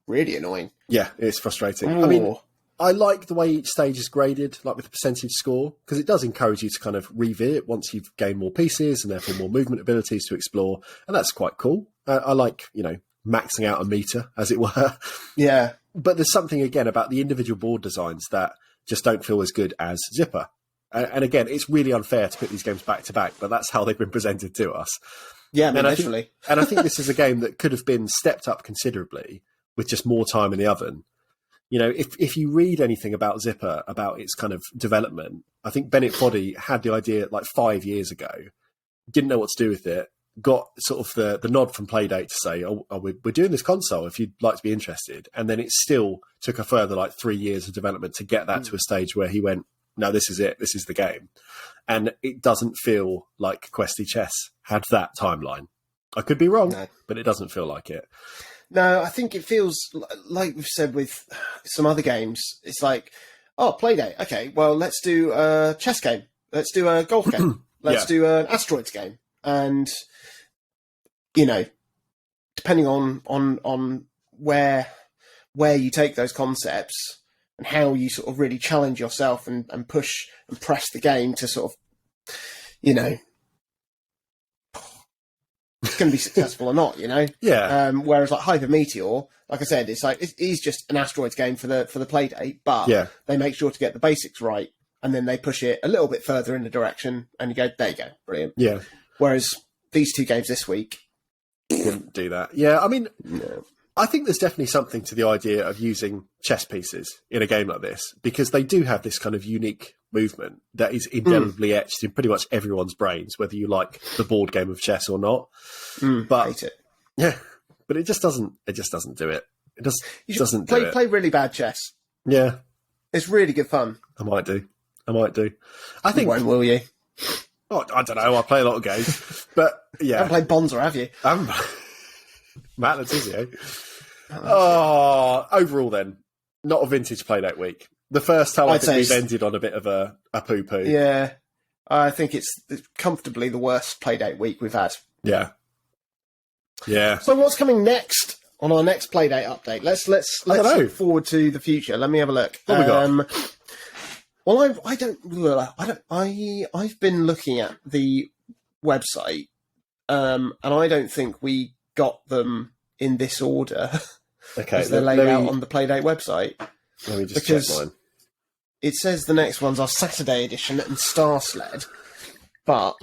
really annoying. Yeah, it's frustrating. Ooh. I mean, I like the way each stage is graded, like with the percentage score, because it does encourage you to kind of revisit once you've gained more pieces and therefore more movement abilities to explore. And that's quite cool. I like, maxing out a meter, as it were. Yeah. But there's something, again, about the individual board designs that just don't feel as good as Zipper. And again, it's really unfair to put these games back to back, but that's how they've been presented to us. Yeah, and I think this is a game that could have been stepped up considerably with just more time in the oven. If you read anything about Zipper, about its kind of development, I think Bennett Foddy had the idea like 5 years ago, didn't know what to do with it, got sort of the nod from Playdate to say, we're doing this console if you'd like to be interested. And then it still took a further like 3 years of development to get that to a stage where he went, no, this is it. This is the game. And it doesn't feel like Questy Chess had that timeline. I could be wrong, but it doesn't feel like it. No, I think it feels like we've said with some other games. It's like, Playdate. Okay, well, let's do a chess game. Let's do a golf game. Let's do an asteroids game. And, depending on where you take those concepts and how you sort of really challenge yourself and push and press the game to sort of, it's going to be successful or not, Yeah. Whereas like Hyper Meteor, like I said, it's like it is just an asteroids game for the Playdate, but they make sure to get the basics right, and then they push it a little bit further in the direction, and you go, there you go, brilliant. Yeah. Whereas these two games this week wouldn't do that. Yeah, I mean, I think there's definitely something to the idea of using chess pieces in a game like this, because they do have this kind of unique movement that is indelibly etched in pretty much everyone's brains, whether you like the board game of chess or not. But hate it. Yeah, but it just doesn't do it. It doesn't do it. Play really bad chess. Yeah. It's really good fun. I might do. I think... When will you? Oh, I don't know. I play a lot of games. But, yeah. You haven't played Bonza, have you? Matt Letizia. Overall then, not a vintage Playdate week. The first time I think we've ended on a bit of a poo-poo. Yeah. I think it's comfortably the worst Playdate week we've had. Yeah. Yeah. So what's coming next on our next Playdate update? Let's look forward to the future. Let me have a look. What we got? Well, I've been looking at the website, and I don't think we got them in this order. Okay, as they're laid out on the Playdate website. Let me just check mine. It says the next ones are Saturday Edition and Star Sled, but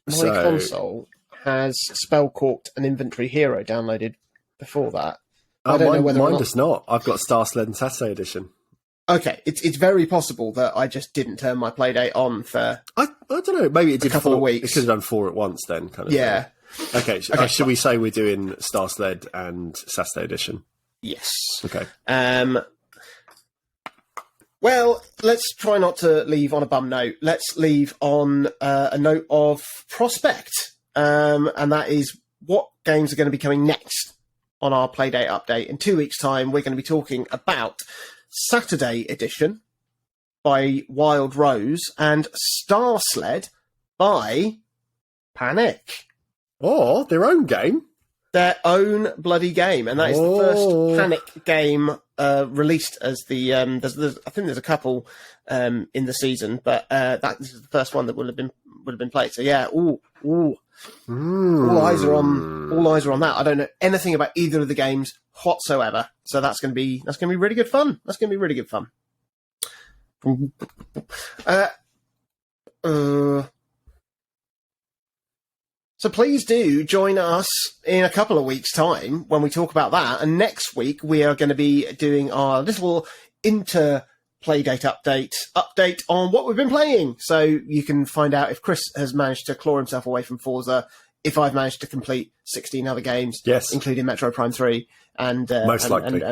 my console has Spellcorked and Inventory Hero downloaded before that. I don't know whether mine does not. I've got Star Sled and Saturday Edition. Okay, it's very possible that I just didn't turn my Playdate on for I don't know. Maybe it did a couple of weeks. It could have done 4 at once then, kind of. Yeah. Thing. Okay. Should we say we're doing Star Sled and Saturday Edition? Yes. Okay. Well, let's try not to leave on a bum note. Let's leave on a note of prospect, and that is what games are going to be coming next on our Playdate update. In 2 weeks' time, we're going to be talking about Saturday Edition by Wild Rose and Star Sled by Panic. Oh, their own game? Their own bloody game. And that is the first Panic game released as the... I think there's a couple in the season, but that is the first one that would have been played. So yeah, all eyes are on that. I don't know anything about either of the games whatsoever. So that's going to be really good fun. That's going to be really good fun. So please do join us in a couple of weeks' time when we talk about that. And next week we are going to be doing our little Playdate update on what we've been playing. So you can find out if Chris has managed to claw himself away from Forza, if I've managed to complete 16 other games, yes, including Metro Prime 3, and most likely.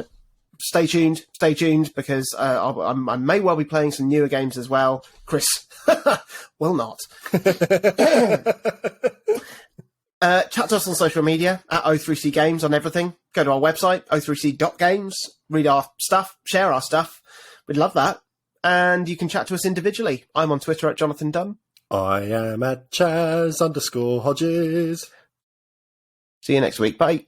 stay tuned, because I may well be playing some newer games as well. Chris will not. Chat to us on social media at O3C Games on everything. Go to our website, o3c.games, read our stuff, share our stuff. We'd love that. And you can chat to us individually. I'm on Twitter at Jonathan Dunn. I am at Chaz_Hodges. See you next week. Bye.